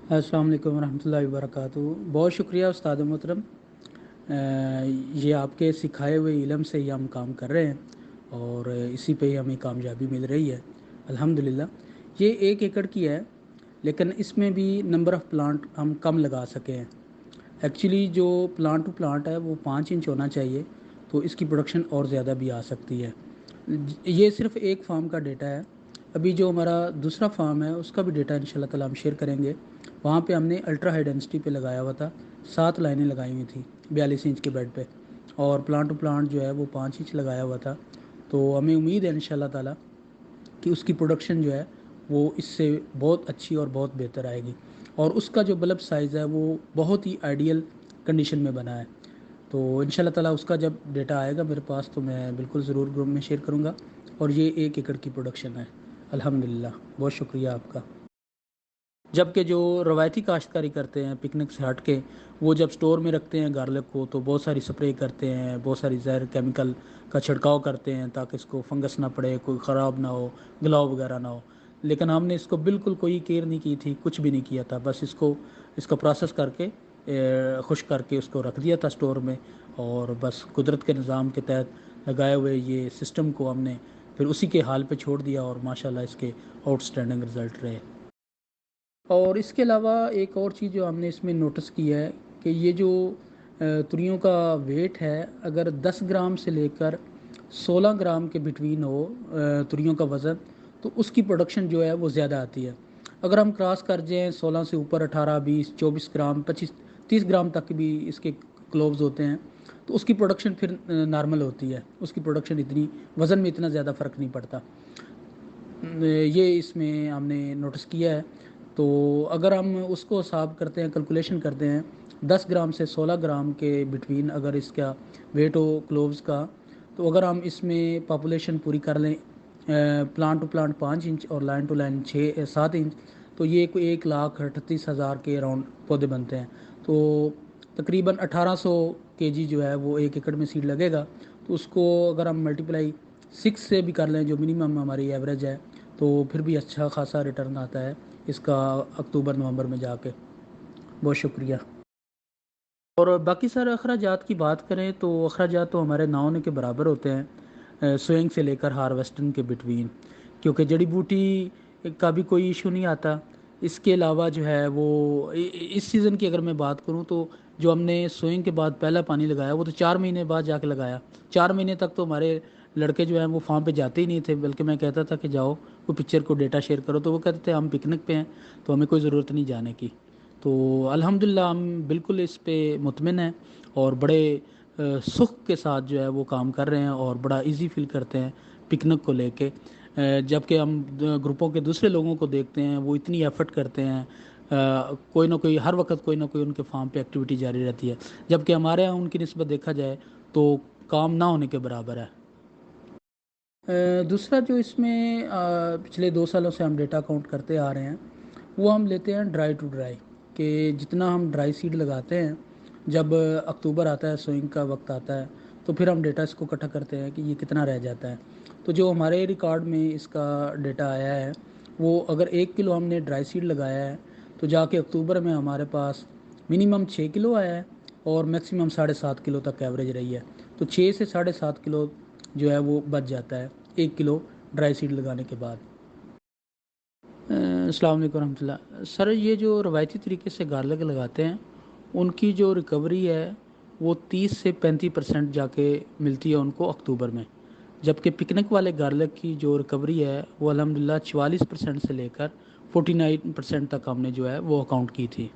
अस्सलाम वालेकुम रहमतुल्लाहि वबरकातुहू। बहुत शुक्रिया उस्ताद मोहतरम। ये आपके सिखाए हुए इल्म से ही हम काम कर रहे हैं और इसी पे ही हमें कामयाबी मिल रही है अल्हम्दुलिल्लाह। ये 1 एकड़ की है, लेकिन इसमें भी नंबर ऑफ़ प्लांट हम कम लगा सके हैं। एक्चुअली जो प्लांट टू प्लांट है वो 5 इंच होना चाहिए, तो इसकी प्रोडक्शन और ज़्यादा भी आ सकती है। ये सिर्फ़ एक फार्म का डेटा है। अभी जो हमारा दूसरा फार्म है उसका भी डेटा इंशाल्लाह ताला हम शेयर करेंगे। वहाँ पे हमने अल्ट्रा हाई डेंसिटी पे लगाया हुआ था, 7 लाइनें लगाई हुई थी 42 इंच के बेड पे, और प्लांट टू प्लांट जो है वो 5 इंच लगाया हुआ था। तो हमें उम्मीद है इंशाल्लाह ताला कि उसकी प्रोडक्शन जो है वो इससे बहुत अच्छी और बहुत बेहतर आएगी। और उसका जो बल्ब साइज़ है वो बहुत ही आइडियल कंडीशन में बना है। तो इंशाल्लाह ताला उसका जब डेटा आएगा मेरे पास तो मैं बिल्कुल ज़रूर ग्रुप में शेयर करूँगा। और ये 1 एकड़ की प्रोडक्शन है अल्हम्दुलिल्लाह। बहुत शुक्रिया आपका। जबकि जो रवायती काश्तकारी करते हैं पिकनिक से हट के, वो जब स्टोर में रखते हैं गार्लिक को तो बहुत सारी स्प्रे करते हैं, बहुत सारी जहर केमिकल का छिड़काव करते हैं ताकि इसको फंगस ना पड़े, कोई ख़राब ना हो, ग्लाव वगैरह ना हो। लेकिन हमने इसको बिल्कुल कोई केयर नहीं की थी, कुछ भी नहीं किया था, बस इसको प्रोसेस करके खुश करके उसको रख दिया था स्टोर में। और बस कुदरत के निज़ाम के तहत लगाए हुए ये सिस्टम को हमने फिर उसी के हाल पे छोड़ दिया और माशाल्लाह इसके आउटस्टैंडिंग रिज़ल्ट रहे। और इसके अलावा एक और चीज़ जो हमने इसमें नोटिस की है कि ये जो तुरियों का वेट है, अगर 10 ग्राम से लेकर 16 ग्राम के बिटवीन हो तुरियों का वज़न, तो उसकी प्रोडक्शन जो है वो ज़्यादा आती है। अगर हम क्रॉस कर जाएँ 16 से ऊपर 18, 20, 24 ग्राम, 25, 30 ग्राम तक भी इसके क्लोव्स होते हैं, तो उसकी प्रोडक्शन फिर नॉर्मल होती है। उसकी प्रोडक्शन इतनी वज़न में इतना ज़्यादा फ़र्क नहीं पड़ता। ये इसमें हमने नोटिस किया है। तो अगर हम उसको हिसाब करते हैं, कैलकुलेशन करते हैं, 10 ग्राम से 16 ग्राम के बिटवीन अगर इसका वेट हो क्लोव्स का, तो अगर हम इसमें पॉपुलेशन पूरी कर लें, प्लांट टू प्लांट 5 इंच और लाइन टू लाइन 7 इंच, तो ये कोई 1,38,000 के अराउंड पौधे बनते हैं। तो तकरीबन 1800 केजी जो है वो 1 एकड़ में सीड लगेगा। तो उसको अगर हम मल्टीप्लाई 6 से भी कर लें, जो मिनिमम हमारी एवरेज है, तो फिर भी अच्छा खासा रिटर्न आता है इसका अक्टूबर नवंबर में जाके। बहुत शुक्रिया। और बाकी सारे अखराजात की बात करें तो अखराजात तो हमारे ना होने के बराबर होते हैं, सोइंग से लेकर हार्वेस्टिंग के बिटवीन, क्योंकि जड़ी बूटी का भी कोई इशू नहीं आता। इसके अलावा जो है वो इस सीज़न की अगर मैं बात करूं तो जो हमने सोइंग के बाद पहला पानी लगाया वो तो 4 महीने बाद जाके लगाया। 4 महीने तक तो हमारे लड़के जो हैं वो फार्म पे जाते ही नहीं थे, बल्कि मैं कहता था कि जाओ कोई पिक्चर को डेटा शेयर करो, तो वो कहते थे हम पिकनिक पे हैं तो हमें कोई ज़रूरत नहीं जाने की। तो अल्हम्दुलिल्लाह हम बिल्कुल इस पे मुतमिन हैं और बड़े सुख के साथ जो है वो काम कर रहे हैं और बड़ा इजी फील करते हैं पिकनिक को लेके। जबकि हम ग्रुपों के दूसरे लोगों को देखते हैं वो इतनी एफर्ट करते हैं, कोई ना कोई हर वक्त कोई ना कोई उनके फार्म पे एक्टिविटी जारी रहती है, जबकि हमारे यहाँ उनकी निस्बत देखा जाए तो काम ना होने के बराबर है। दूसरा जो इसमें पिछले 2 सालों से हम डेटा काउंट करते आ रहे हैं, वो हम लेते हैं ड्राई टू ड्राई, कि जितना हम ड्राई सीड लगाते हैं, जब अक्टूबर आता है, सोइंग का वक्त आता है, तो फिर हम डेटा इसको इकट्ठा करते हैं कि ये कितना रह जाता है। तो जो हमारे रिकॉर्ड में इसका डेटा आया है, वो अगर 1 किलो हमने ड्राई सीड लगाया है तो जाके अक्टूबर में हमारे पास मिनिमम 6 किलो आया है और मैक्सिमम 7.5 किलो तक एवरेज रही है। तो 6 से 7.5 किलो जो है वो बच जाता है 1 किलो ड्राई सीड लगाने के बाद। अस्सलाम वालेकुम रहमतुल्लाह। सर ये जो रवायती तरीके से गार्लिक लगाते हैं उनकी जो रिकवरी है वो 30 से 35% जाके मिलती है उनको अक्टूबर में, जबकि पिकनिक वाले गार्लिक की जो रिकवरी है वो अल्हम्दुलिल्लाह 44% से लेकर 49% तक हमने जो है वो अकाउंट की थी।